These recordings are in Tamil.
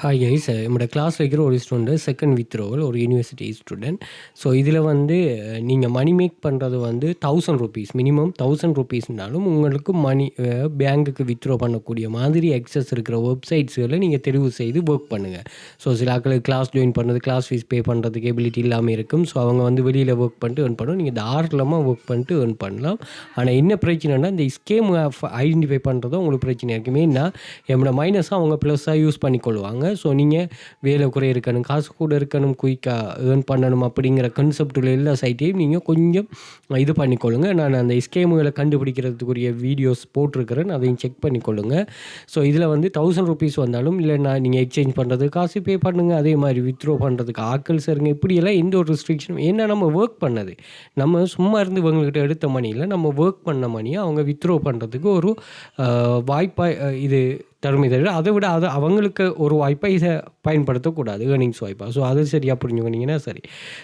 ஹாய் கைஸ், என்னோட கிளாஸ் வைக்கிற ஒரு ஸ்டூடெண்ட் செகண்ட் வித்ரோவல் ஒரு யூனிவர்சிட்டி ஸ்டூடெண்ட். ஸோ இதில் வந்து நீங்கள் மணி மேக் பண்ணுறது வந்து ₹1000 மினிமம் ₹1000 உங்களுக்கு மணி பேங்க்குக்கு வித்ட்ரா பண்ணக்கூடிய மாதிரி எக்ஸஸ் இருக்கிற வெப்சைட்ஸ்களை நீங்கள் தெரிவு செய்து ஒர்க் பண்ணுங்கள். ஸோ சில ஆட்களுக்கு கிளாஸ் ஜாயின் பண்ணுறது, கிளாஸ் ஃபீஸ் பே பண்ணுறதுக்கு எபிலிட்டி இல்லாமல் இருக்கும். ஸோ அவங்க வந்து வெளியில் ஒர்க் பண்ணிட்டு ஏர்ன் பண்ணணும். நீங்கள் தாராளமாக ஒர்க் பண்ணிட்டு ஏர்ன் பண்ணலாம். ஆனால் என்ன பிரச்சனைனா இந்த ஸ்கேம் ஐடென்டிஃபை பண்ணுறதும் உங்களுக்கு பிரச்சனை இருக்குது. மெயினாக என்னோட மைனஸாக அவங்க ப்ளஸ்ஸாக யூஸ் பண்ணிக்கொள்வாங்க. ஸோ நீங்கள் வேலை குறை இருக்கணும், காசு கூட இருக்கணும், குயிக்காக ஏர்ன் பண்ணணும் அப்படிங்கிற கான்செப்டில் எல்லா சைட்டையும் நீங்கள் கொஞ்சம் இது பண்ணிக்கொள்ளுங்க. நான் அந்த ஸ்கேமுகளை கண்டுபிடிக்கிறதுக்குரிய வீடியோஸ் போட்டிருக்கிறேன், அதையும் செக் பண்ணிக்கொள்ளுங்க. ஸோ இதில் வந்து ₹1000 வந்தாலும் இல்லைன்னா நீங்கள் எக்ஸ்சேஞ்ச் பண்ணுறதுக்கு காசு பே பண்ணுங்கள். அதே மாதிரி வித்ட்ரா பண்ணுறதுக்கு ஆட்கள் சேருங்க. இப்படியெல்லாம் எந்த ஒரு ரெஸ்ட்ரிக்ஷனும், ஏன்னா நம்ம ஒர்க் பண்ணது, நம்ம சும்மா இருந்து இவங்ககிட்ட எடுத்த மணியில் நம்ம ஒர்க் பண்ண மணியை அவங்க வித்ட்ரா பண்ணுறதுக்கு ஒரு வாய்ப்பாக இது தருமை தவிர அதை விட அவங்களுக்கு ஒரு வாய்ப்பை இதை பயன்படுத்தக்கூடாது, ஏர்னிங்ஸ் வாய்ப்பாக. ஸோ அது சரியாக புரிஞ்சுக்கிட்டிங்கன்னா சரி.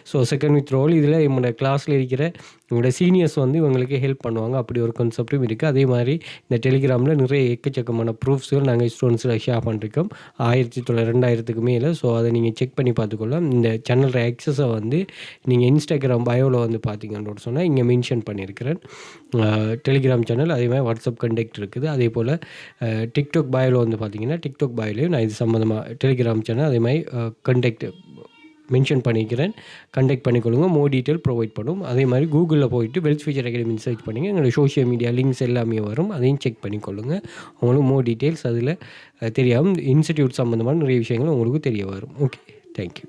ஸோ செகண்ட் வித்ட்ரோவல் இதில் என்னோட கிளாஸில் இருக்கிற என்னோட சீனியர்ஸ் வந்து இவங்களுக்கு ஹெல்ப் பண்ணுவாங்க. அப்படி ஒரு கான்செப்டும் இருக்குது. அதே மாதிரி இந்த டெலிகிராமில் நிறைய எக்கச்சக்கமான ப்ரூஃப்ஸ்கள் நாங்கள் ஸ்டூடெண்ட்ஸில் ஷேர் பண்ணிருக்கோம், 2000க்கு மேலே. ஸோ அதை நீங்கள் செக் பண்ணி பார்த்துக்கொள்ளலாம். இந்த சேனல் ஆக்சஸை வந்து நீங்கள் இன்ஸ்டாகிராம் பயோவில் வந்து பார்த்தீங்கன்னு சொன்னால் இங்கே மென்ஷன் பண்ணியிருக்கிறேன். டெலிகிராம் சேனல், அதே மாதிரி வாட்ஸ்அப் கண்டெக்ட் இருக்குது. அதே போல் டிக்டாக் பயோவில் வந்து பார்த்தீங்கன்னா டிக்டாக் பயோலையும் நான் இது சம்மந்தமாக டெலிகிராம் சேனல் அதே மாதிரி கண்டெக்ட் மென்ஷன் பண்ணிக்கிறேன். கண்டெக்ட் பண்ணிக்கொள்ளுங்க, மோர் டீட்டெயில் ப்ரொவைட் பண்ணும். அதே மாதிரி கூகுளில் போயிட்டு வெல்த் ஃபியூச்சர் அகாடமின்னு சர்ச் பண்ணிங்க, எங்களோட சோஷியல் மீடியா லிங்க்ஸ் எல்லாமே வரும், அதையும் செக் பண்ணிக்கொள்ளுங்க. உங்களுக்கு மோர் டீட்டெயில்ஸ் அதில் தெரியாமல் இன்ஸ்டிடியூட் சம்மந்தமான நிறைய விஷயங்கள் உங்களுக்கு தெரிய வரும். Okay, thank you.